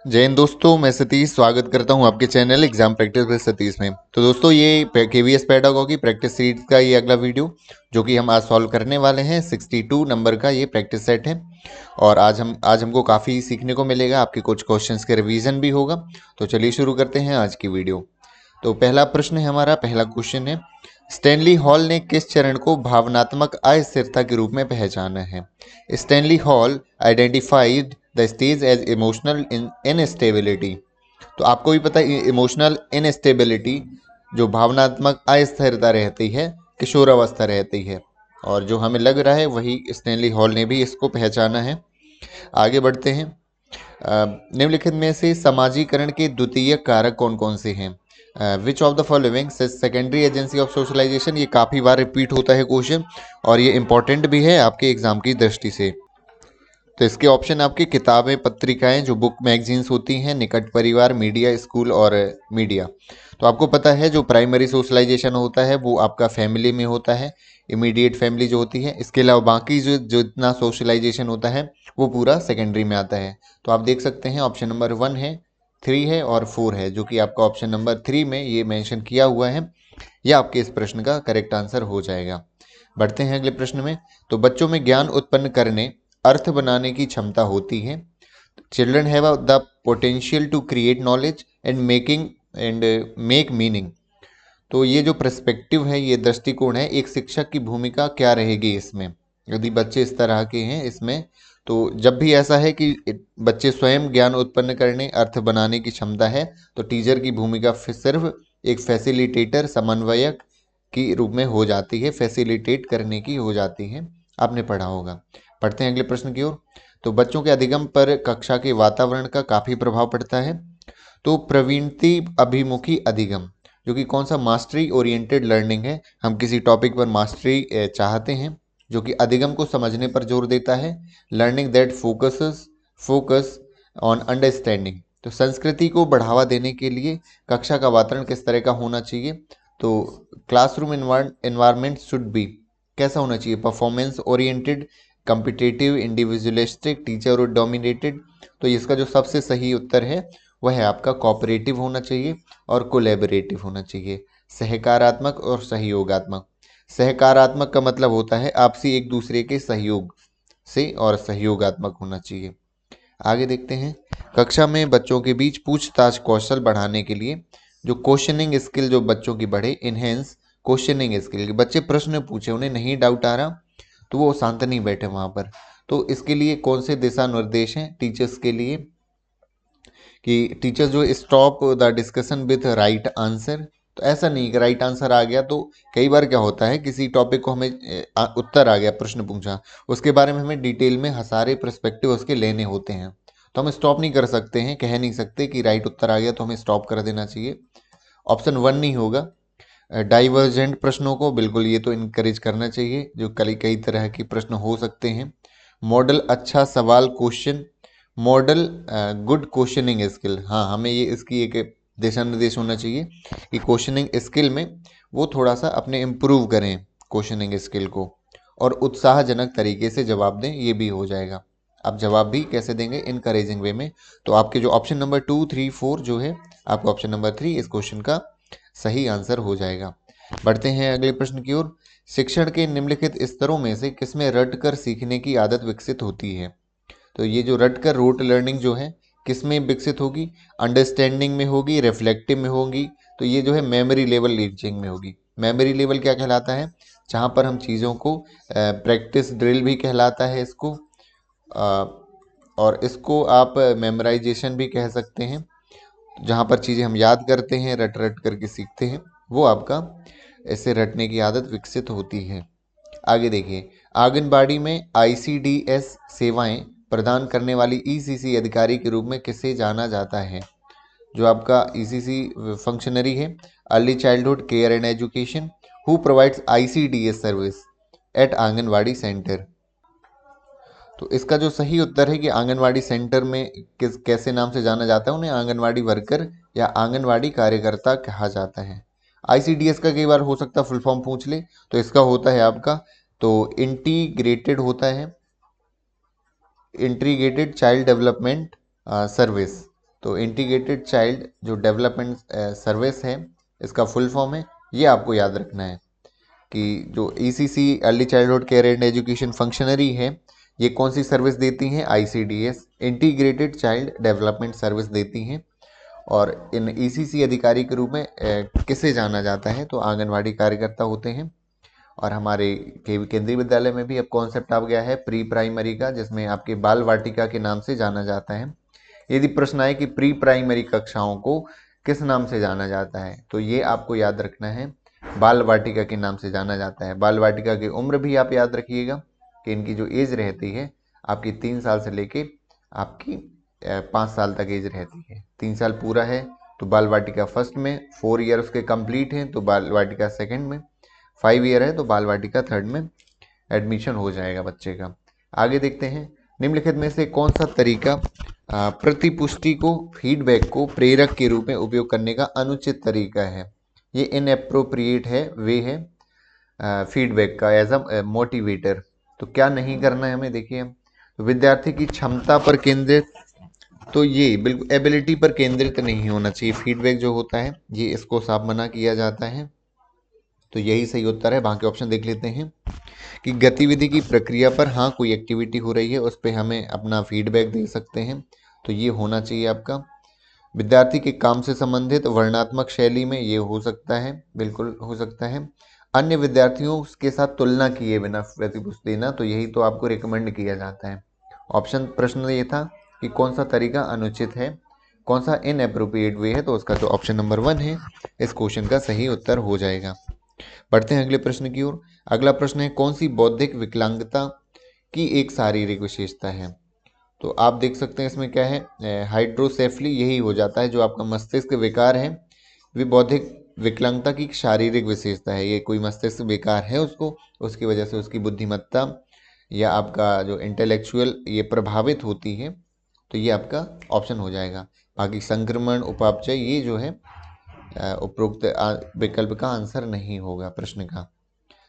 जय हिंद दोस्तों, मैं सतीश स्वागत करता हूं आपके channel exam practice with Satish में। तो दोस्तों, ये केवीएस पेडागोगी प्रैक्टिस सीरीज का ये अगला वीडियो जो कि हम आज सॉल्व करने वाले हैं। 62 नंबर का ये प्रैक्टिस सेट है और आज हमको काफ़ी सीखने को मिलेगा। आपके कुछ क्वेश्चंस के रिवीजन भी होगा। तो चलिए शुरू करते हैं आज की वीडियो। तो पहला प्रश्न है, हमारा पहला क्वेश्चन है, स्टैनली हॉल ने किस चरण को भावनात्मक अस्थिरता के रूप में पहचाना है? Stanley Hall identified the stage as emotional instability. तो आपको भी पता है, इमोशनल इनस्टेबिलिटी जो भावनात्मक अस्थिरता रहती है, किशोरावस्था रहती है, और जो हमें लग रहा है वही स्टैनली हॉल ने भी इसको पहचाना है। आगे बढ़ते हैं। निम्नलिखित में से समाजीकरण के द्वितीय कारक कौन कौन से हैं? Which of the following secondary agency of socialization. ये काफ़ी बार रिपीट होता है क्वेश्चन और ये इंपॉर्टेंट भी है आपके एग्जाम की दृष्टि से। तो इसके ऑप्शन आपकी किताबें, पत्रिकाएं जो बुक मैगजीन्स होती हैं, निकट परिवार, मीडिया, स्कूल और मीडिया। तो आपको पता है जो प्राइमरी सोशलाइजेशन होता है वो आपका फैमिली में होता है, इमीडिएट फैमिली जो होती है। इसके अलावा बाकी जो जो इतना सोशलाइजेशन होता है वो पूरा सेकेंडरी में आता है। तो आप देख सकते हैं ऑप्शन नंबर 1 है, 3 है और 4 है, जो कि आपका ऑप्शन नंबर 3 में ये मेंशन किया हुआ है। यह आपके इस प्रश्न का करेक्ट आंसर हो जाएगा। बढ़ते हैं अगले प्रश्न में। तो बच्चों में ज्ञान उत्पन्न करने, अर्थ बनाने की क्षमता होती है। Children have the potential to create knowledge and make meaning. तो ये जो पर्सपेक्टिव है, ये दृष्टिकोण है, एक शिक्षक की भूमिका क्या रहेगी इसमें, यदि बच्चे इस तरह के हैं इसमें। तो जब भी ऐसा है कि बच्चे स्वयं ज्ञान उत्पन्न करने, अर्थ बनाने की क्षमता है, तो टीचर की भूमिका सिर्फ एक फैसिलिटेटर, समन्वयक की रूप में हो जाती है, फैसिलिटेट करने की हो जाती है। आपने पढ़ा होगा। पढ़ते हैं अगले प्रश्न की ओर। तो बच्चों के अधिगम पर कक्षा के वातावरण का काफ़ी प्रभाव पड़ता है। तो प्रवृत्ति अभिमुखी अधिगम, जो कि कौन सा, मास्टरी ओरिएंटेड लर्निंग है। हम किसी टॉपिक पर मास्टरी चाहते हैं, जो कि अधिगम को समझने पर जोर देता है। Learning that focus on understanding. तो संस्कृति को बढ़ावा देने के लिए कक्षा का वातावरण किस तरह का होना चाहिए? तो क्लासरूम एनवायरनमेंट शुड बी, कैसा होना चाहिए? Performance oriented, competitive, individualistic, teacher और डोमिनेटेड। तो इसका जो सबसे सही उत्तर है वह है आपका कोऑपरेटिव होना चाहिए और कोलैबोरेटिव होना चाहिए, सहकारात्मक और सहयोगात्मक। सहकारात्मक का मतलब होता है आपसी एक दूसरे के सहयोग से, और सहयोगात्मक होना चाहिए। आगे देखते हैं। कक्षा में बच्चों के बीच पूछताछ कौशल बढ़ाने के लिए जो क्वेश्चनिंग स्किल जो बच्चों की बढ़े, इनहेंस क्वेश्चनिंग स्किल, बच्चे प्रश्न पूछे, उन्हें नहीं डाउट आ रहा तो वो शांत नहीं बैठे वहाँ पर। तो इसके लिए कौन से दिशा निर्देश हैं टीचर्स के लिए? कि टीचर्स जो stop the discussion with right answer. तो ऐसा नहीं कि राइट आंसर आ गया तो कई बार क्या होता है, किसी टॉपिक को हमें उत्तर आ गया, प्रश्न पूछा, उसके बारे में हमें डिटेल में सारे पर्सपेक्टिव उसके लेने होते हैं, तो हम स्टॉप नहीं कर सकते हैं, कह नहीं सकते कि राइट उत्तर आ गया तो हमें स्टॉप कर देना चाहिए। ऑप्शन 1 नहीं होगा। डाइवर्जेंट प्रश्नों को बिल्कुल ये तो इनकरेज करना चाहिए, जो कई कई तरह के प्रश्न हो सकते हैं। मॉडल अच्छा सवाल question, model good questioning skill. हाँ, हमें ये इसकी एक दिशा निर्देश होना चाहिए कि क्वेश्चनिंग स्किल में वो थोड़ा सा अपने इम्प्रूव करें क्वेश्चनिंग स्किल को, और उत्साहजनक तरीके से जवाब दें, ये भी हो जाएगा। आप जवाब भी कैसे देंगे? इनकरेजिंग वे में। तो आपके जो ऑप्शन नंबर 2, 3, 4 जो है, आपका ऑप्शन नंबर 3 इस क्वेश्चन का सही आंसर हो जाएगा। बढ़ते हैं अगले प्रश्न की ओर। शिक्षण के निम्नलिखित स्तरों में से किसमें रटकर सीखने की आदत विकसित होती है? तो ये जो रटकर रूट लर्निंग जो है किसमें विकसित होगी? अंडरस्टैंडिंग में होगी, रिफ्लेक्टिव में होगी। तो ये जो है मेमोरी लेवल रीचिंग में होगी। मेमोरी लेवल क्या कहलाता है? जहाँ पर हम चीज़ों को प्रैक्टिस ड्रिल भी कहलाता है इसको, और इसको आप मेमोराइजेशन भी कह सकते हैं। जहाँ पर चीज़ें हम याद करते हैं, रट रट करके सीखते हैं, वो आपका ऐसे रटने की आदत विकसित होती है। आगे देखिए। आंगनबाड़ी में आईसीडीएस सेवाएं प्रदान करने वाली ईसीसी अधिकारी के रूप में किसे जाना जाता है? जो आपका ईसीसी फंक्शनरी है, early childhood care and education, who provides ICDS service eight anganwadi centre. तो इसका जो सही उत्तर है कि आंगनवाड़ी सेंटर में किस कैसे नाम से जाना जाता है, उन्हें आंगनवाड़ी वर्कर या आंगनवाड़ी कार्यकर्ता कहा जाता है। आईसीडीएस का कई बार हो सकता है फुल फॉर्म पूछ ले, तो इसका होता है आपका, तो इंटीग्रेटेड होता है, इंटीग्रेटेड चाइल्ड डेवलपमेंट सर्विस। तो इंटीग्रेटेड चाइल्ड जो डेवलपमेंट सर्विस है, इसका फुल फॉर्म है, ये आपको याद रखना है कि जो ECC early childhood care and education functionary है, ये कौन सी सर्विस देती हैं? ICDS integrated child development service देती हैं। और इन ईसीसी अधिकारी के रूप में किसे जाना जाता है? तो आंगनवाड़ी कार्यकर्ता होते हैं। और हमारे केंद्रीय विद्यालय में भी अब कॉन्सेप्ट आ गया है प्री प्राइमरी का, जिसमें आपके बाल वाटिका के नाम से जाना जाता है। यदि प्रश्न आए कि प्री प्राइमरी कक्षाओं को किस नाम से जाना जाता है, तो ये आपको याद रखना है, बाल वाटिका के नाम से जाना जाता है। बाल वाटिका की उम्र भी आप याद रखिएगा कि इनकी जो एज रहती है आपकी 3 साल से लेके आपकी 5 साल तक एज रहती है। 3 साल पूरा है तो बाल वाटिका फर्स्ट में, 4 ईयर उसके कंप्लीट हैं तो बाल वाटिका सेकेंड में, 5 ईयर है तो बाल वाटिका थर्ड में एडमिशन हो जाएगा बच्चे का। आगे देखते हैं, निम्नलिखित में से कौन सा तरीका प्रतिपुष्टि को, फीडबैक को प्रेरक के रूप में उपयोग करने का अनुचित तरीका है? ये इनएप्रोप्रिएट है, वे है फीडबैक का एज अ मोटिवेटर। तो क्या नहीं करना है हमें? देखिए, तो विद्यार्थी की क्षमता पर केंद्रित, तो ये बिल्कुल एबिलिटी पर केंद्रित नहीं होना चाहिए। फीडबैक जो होता है ये इसको साफ मना किया जाता है। तो यही सही उत्तर है। बाकी ऑप्शन देख लेते हैं कि गतिविधि की प्रक्रिया पर, हाँ कोई एक्टिविटी हो रही है उस पर हमें अपना फीडबैक दे सकते हैं, तो ये होना चाहिए आपका। विद्यार्थी के काम से संबंधित वर्णनात्मक शैली में ये हो सकता है, बिल्कुल हो सकता है। अन्य विद्यार्थियों के साथ तुलना किए बिना प्रतिपुष्टि देना, तो यही तो आपको रिकमेंड किया जाता है। ऑप्शन प्रश्न ये था कि कौन सा तरीका अनुचित है, कौन सा इनएप्रोप्रिएट वे है, तो उसका जो ऑप्शन नंबर 1 है इस क्वेश्चन का सही उत्तर हो जाएगा। बढ़ते हैं अगले प्रश्न की ओर। अगला प्रश्न है, कौन सी बौद्धिक विकलांगता की एक शारीरिक विशेषता है? तो आप देख सकते हैं इसमें क्या है, हाइड्रोसेफली यही हो जाता है, जो आपका मस्तिष्क विकार है वे बौद्धिक विकलांगता की शारीरिक विशेषता है। ये कोई मस्तिष्क विकार है उसको, उसकी वजह से उसकी बुद्धिमत्ता या आपका जो इंटेलेक्चुअल ये प्रभावित होती है, तो ये आपका ऑप्शन हो जाएगा। बाकी संक्रमण, उपापचय, ये जो है उपरोक्त विकल्प का आंसर नहीं होगा प्रश्न का।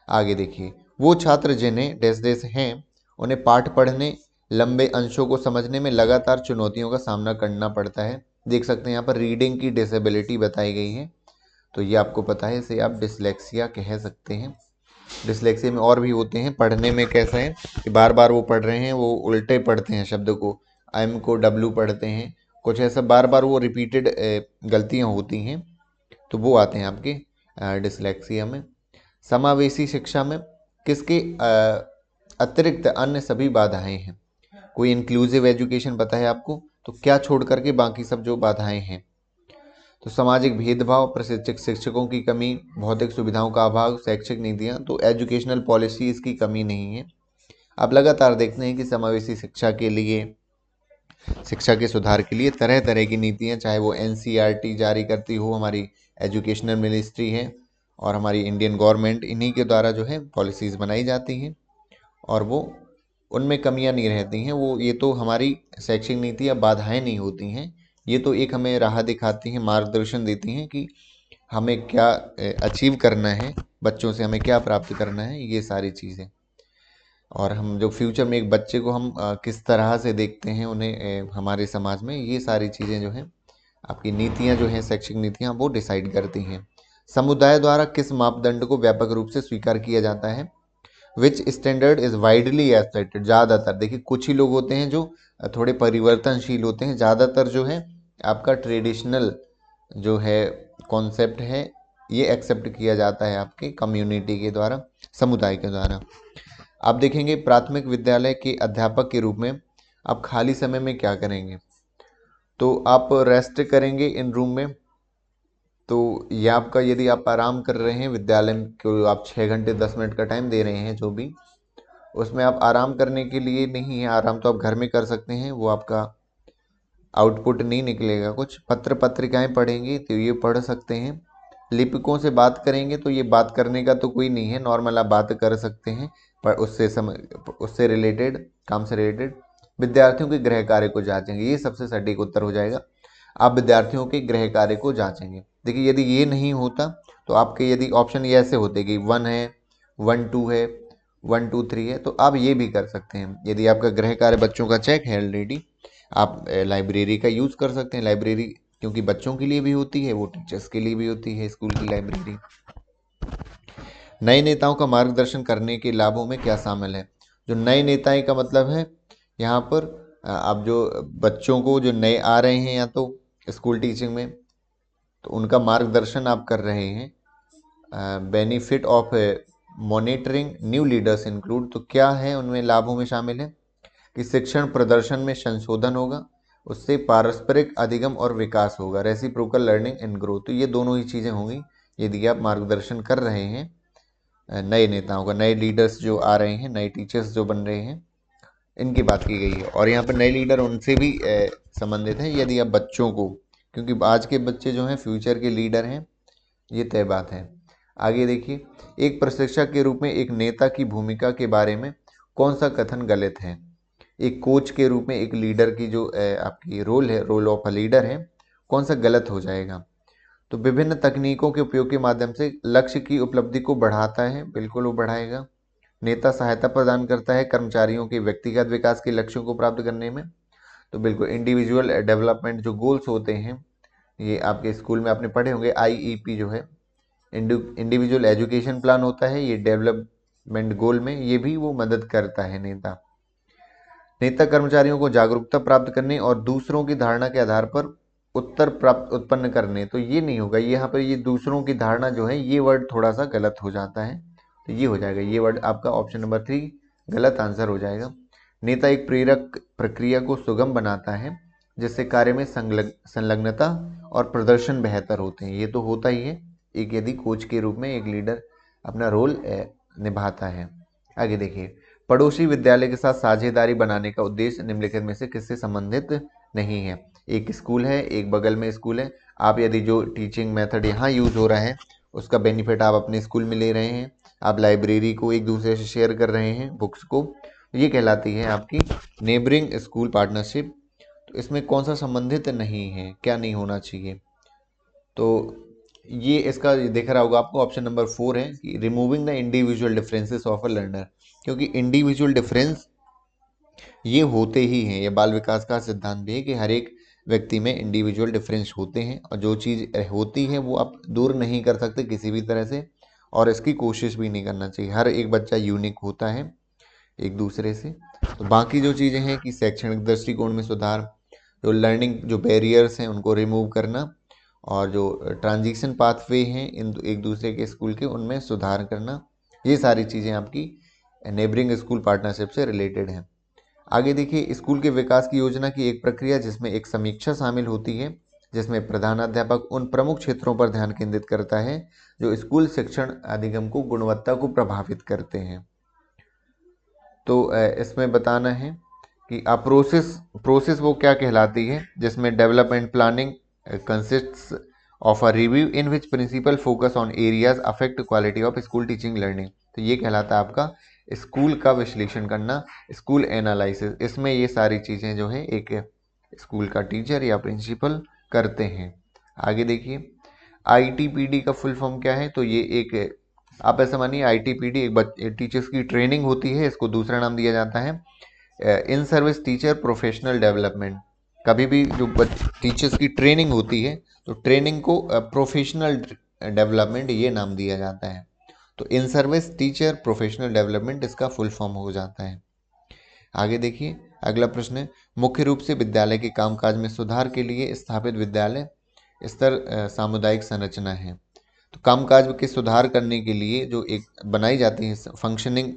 आगे देखिए, वो छात्र जिन्हें डैश डैश हैं उन्हें पाठ पढ़ने, लंबे अंशों को समझने में लगातार चुनौतियों का सामना करना पड़ता है। देख सकते हैं यहाँ पर रीडिंग की डिसेबिलिटी बताई गई है, तो ये आपको पता है, इसे आप डिसलेक्सिया कह सकते हैं। डिसलेक्सिया में और भी होते हैं, पढ़ने में कैसा है कि बार बार वो पढ़ रहे हैं, वो उल्टे पढ़ते हैं शब्द को, एम को डब्लू पढ़ते हैं, कुछ ऐसा बार बार वो रिपीटेड गलतियाँ होती हैं, तो वो आते हैं आपके डिसलेक्सिया में। समावेशी शिक्षा में किसके अतिरिक्त अन्य सभी बाधाएं हैं? कोई इंक्लूसिव एजुकेशन पता है आपको, तो क्या छोड़ करके बाकी सब जो बाधाएं हैं? तो सामाजिक भेदभाव, प्रशिक्षक शिक्षकों की कमी, भौतिक सुविधाओं का अभाव, शैक्षिक नीतियां, तो एजुकेशनल पॉलिसी इसकी कमी नहीं है। आप लगातार देखते हैं कि समावेशी शिक्षा के लिए, शिक्षा के सुधार के लिए तरह तरह की नीतियां, चाहे वो एनसीईआरटी जारी करती हो, हमारी एजुकेशनल मिनिस्ट्री है और हमारी इंडियन गवर्नमेंट, इन्हीं के द्वारा जो है पॉलिसीज़ बनाई जाती हैं और वो उनमें कमियां नहीं रहती हैं। वो ये तो हमारी शैक्षिक नीति या बाधाएं नहीं होती हैं, ये तो एक हमें राह दिखाती हैं, मार्गदर्शन देती हैं कि हमें क्या अचीव करना है, बच्चों से हमें क्या प्राप्त करना है, ये सारी चीज़ें। और हम जो फ्यूचर में एक बच्चे को हम किस तरह से देखते हैं उन्हें हमारे समाज में, ये सारी चीज़ें जो हैं आपकी नीतियाँ जो हैं, शैक्षिक नीतियाँ, वो डिसाइड करती हैं। समुदाय द्वारा किस मापदंड को व्यापक रूप से स्वीकार किया जाता है? विच स्टैंडर्ड इज वाइडली एक्सेप्टेड? ज़्यादातर, देखिए कुछ ही लोग होते हैं जो थोड़े परिवर्तनशील होते हैं, ज़्यादातर जो है आपका ट्रेडिशनल जो है कॉन्सेप्ट है ये एक्सेप्ट किया जाता है आपके कम्युनिटी के द्वारा, समुदाय के द्वारा। आप देखेंगे प्राथमिक विद्यालय के अध्यापक के रूप में आप खाली समय में क्या करेंगे? तो आप रेस्ट करेंगे इन रूम में, तो ये आपका, यदि आप आराम कर रहे हैं विद्यालय को, आप 6 घंटे 10 मिनट का टाइम दे रहे हैं जो भी, उसमें आप आराम करने के लिए नहीं है, आराम तो आप घर में कर सकते हैं, वो आपका आउटपुट नहीं निकलेगा कुछ। पत्र पत्रिकाएं पढ़ेंगे तो ये पढ़ सकते हैं। लिपिकों से बात करेंगे तो ये बात करने का तो कोई नहीं है, नॉर्मल आप बात कर सकते हैं, पर उससे रिलेटेड, काम से रिलेटेड। विद्यार्थियों के गृह कार्य को जांचेंगे, ये सबसे सटीक उत्तर हो जाएगा, आप विद्यार्थियों के गृह कार्य को जांचेंगे। देखिए यदि ये नहीं होता तो आपके यदि ऑप्शन ये ऐसे होते कि 1 है, 1 2 है, 1 2 3 है, तो आप ये भी कर सकते हैं। यदि आपका गृह कार्य बच्चों का चेक है ऑलरेडी, आप लाइब्रेरी का यूज़ कर सकते हैं। लाइब्रेरी क्योंकि बच्चों के लिए भी होती है, वो टीचर्स के लिए भी होती है स्कूल की लाइब्रेरी। नए नेताओं का मार्गदर्शन करने के लाभों में क्या शामिल है? जो नए नेताएं का मतलब है यहाँ पर आप जो बच्चों को जो नए आ रहे हैं या तो स्कूल टीचिंग में, तो उनका मार्गदर्शन आप कर रहे हैं। Benefit of monitoring new leaders include, तो क्या है उनमें लाभों में शामिल है कि शिक्षण प्रदर्शन में संशोधन होगा, उससे पारस्परिक अधिगम और विकास होगा, रेसिप्रोकल लर्निंग एंड ग्रोथ। तो ये दोनों ही चीज़ें होंगी यदि आप मार्गदर्शन कर रहे हैं नए नेताओं का, नए लीडर्स जो आ रहे हैं, नए टीचर्स जो बन रहे हैं, इनकी बात की गई है। और यहाँ पर नए लीडर उनसे भी संबंधित हैं यदि आप बच्चों को, क्योंकि आज के बच्चे जो हैं फ्यूचर के लीडर हैं, ये तय बात है। आगे देखिए, एक प्रशिक्षक के रूप में एक नेता की भूमिका के बारे में कौन सा कथन गलत है? एक कोच के रूप में एक लीडर की जो आपकी रोल है, रोल ऑफ अ लीडर है, कौन सा गलत हो जाएगा? तो विभिन्न तकनीकों के उपयोग के माध्यम से लक्ष्य की उपलब्धि को बढ़ाता है, बिल्कुल वो बढ़ाएगा। नेता सहायता प्रदान करता है कर्मचारियों के व्यक्तिगत विकास के लक्ष्यों को प्राप्त करने में, तो बिल्कुल इंडिविजुअल डेवलपमेंट जो गोल्स होते हैं, ये आपके स्कूल में आपने पढ़े होंगे, IEP जो है इंडिविजुअल एजुकेशन प्लान होता है, ये डेवलपमेंट गोल में ये भी वो मदद करता है नेता। नेता कर्मचारियों को जागरूकता प्राप्त करने और दूसरों की धारणा के आधार पर उत्तर प्राप्त उत्पन्न करने, तो ये नहीं होगा, यहाँ पर ये दूसरों की धारणा जो है ये वर्ड थोड़ा सा गलत हो जाता है, तो ये हो जाएगा, ये वर्ड आपका ऑप्शन नंबर 3 गलत आंसर हो जाएगा। नेता एक प्रेरक प्रक्रिया को सुगम बनाता है जिससे कार्य में संलग्नता और प्रदर्शन बेहतर होते हैं, ये तो होता ही है एक यदि कोच के रूप में एक लीडर अपना रोल निभाता है। आगे देखिए, पड़ोसी विद्यालय के साथ साझेदारी बनाने का उद्देश्य निम्नलिखित में से किससे संबंधित नहीं है? एक स्कूल है, एक बगल में स्कूल है, आप यदि जो टीचिंग मेथड यहाँ यूज हो रहा है उसका बेनिफिट आप अपने स्कूल में ले रहे हैं, आप लाइब्रेरी को एक दूसरे से शेयर कर रहे हैं बुक्स को, ये कहलाती है आपकी नेबरिंग स्कूल पार्टनरशिप। तो इसमें कौन सा संबंधित नहीं है, क्या नहीं होना चाहिए? तो ये इसका दिख रहा होगा आपको, ऑप्शन नंबर 4 है कि removing the individual differences of a learner, क्योंकि इंडिविजुअल डिफरेंस ये होते ही हैं, ये बाल विकास का सिद्धांत भी है कि हर एक व्यक्ति में इंडिविजुअल डिफरेंस होते हैं और जो चीज़ होती है वो आप दूर नहीं कर सकते किसी भी तरह से, और इसकी कोशिश भी नहीं करना चाहिए। हर एक बच्चा यूनिक होता है एक दूसरे से। तो बाकी जो चीज़ें हैं कि शैक्षणिक दृष्टिकोण में सुधार, जो लर्निंग जो बैरियर्स हैं उनको रिमूव करना, और जो ट्रांजिशन पाथवे हैं इन एक दूसरे के स्कूल के उनमें सुधार करना, ये सारी चीज़ें आपकी नेबरिंग स्कूल पार्टनरशिप से रिलेटेड हैं। आगे देखिए, स्कूल के विकास की योजना की एक प्रक्रिया जिसमें एक समीक्षा शामिल होती है, जिसमें प्रधानाध्यापक उन प्रमुख क्षेत्रों पर ध्यान केंद्रित करता है जो स्कूल शिक्षण अधिगम को गुणवत्ता को प्रभावित करते हैं। तो इसमें बताना है कि प्रोसेस वो क्या कहलाती है, जिसमें development planning consists of a review in which principle focus on areas affect quality of school teaching learning. तो ये कहलाता है आपका स्कूल का विश्लेषण करना, स्कूल एनालिसिस। इसमें ये सारी चीज़ें जो है एक स्कूल का टीचर या प्रिंसिपल करते हैं। आगे देखिए, ITPD का फुल फॉर्म क्या है? तो ये एक आप ऐसा मानिए ITPD एक टीचर्स की ट्रेनिंग होती है, इसको दूसरा नाम दिया जाता है in service teacher professional development. कभी भी जो टीचर्स की ट्रेनिंग होती है तो ट्रेनिंग को प्रोफेशनल डेवलपमेंट ये नाम दिया जाता है। तो in service teacher professional development इसका फुल फॉर्म हो जाता है। आगे देखिए, अगला प्रश्न है, मुख्य रूप से विद्यालय के कामकाज में सुधार के लिए स्थापित विद्यालय स्तर सामुदायिक संरचना है। तो कामकाज के सुधार करने के लिए जो एक बनाई जाती है फंक्शनिंग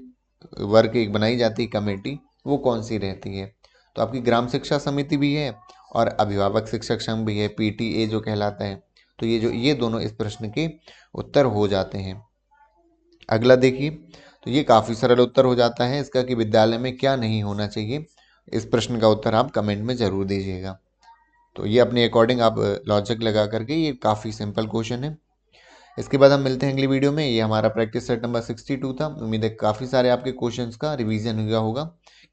वर्क एक बनाई जाती है कमेटी, वो कौन सी रहती है? तो आपकी ग्राम शिक्षा समिति भी है और अभिभावक शिक्षक संघ भी है, PTA जो कहलाता है। तो ये दोनों इस प्रश्न के उत्तर हो जाते हैं। अगला देखिए, तो ये काफ़ी सरल उत्तर हो जाता है इसका कि विद्यालय में क्या नहीं होना चाहिए। इस प्रश्न का उत्तर आप कमेंट में ज़रूर दीजिएगा। तो ये अपने अकॉर्डिंग आप लॉजिक लगा करके, ये काफ़ी सिंपल क्वेश्चन है। इसके बाद हम मिलते हैं अगली वीडियो में। ये हमारा प्रैक्टिस सेट नंबर 62 था। उम्मीद है काफ़ी सारे आपके क्वेश्चंस का रिवीजन हुआ होगा,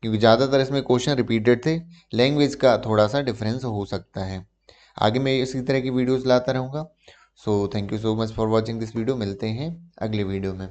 क्योंकि ज़्यादातर इसमें क्वेश्चन रिपीटेड थे, लैंग्वेज का थोड़ा सा डिफरेंस हो सकता है। आगे मैं इसी तरह की वीडियोस लाता रहूँगा। So thank you so much for watching this video. मिलते हैं अगले वीडियो में।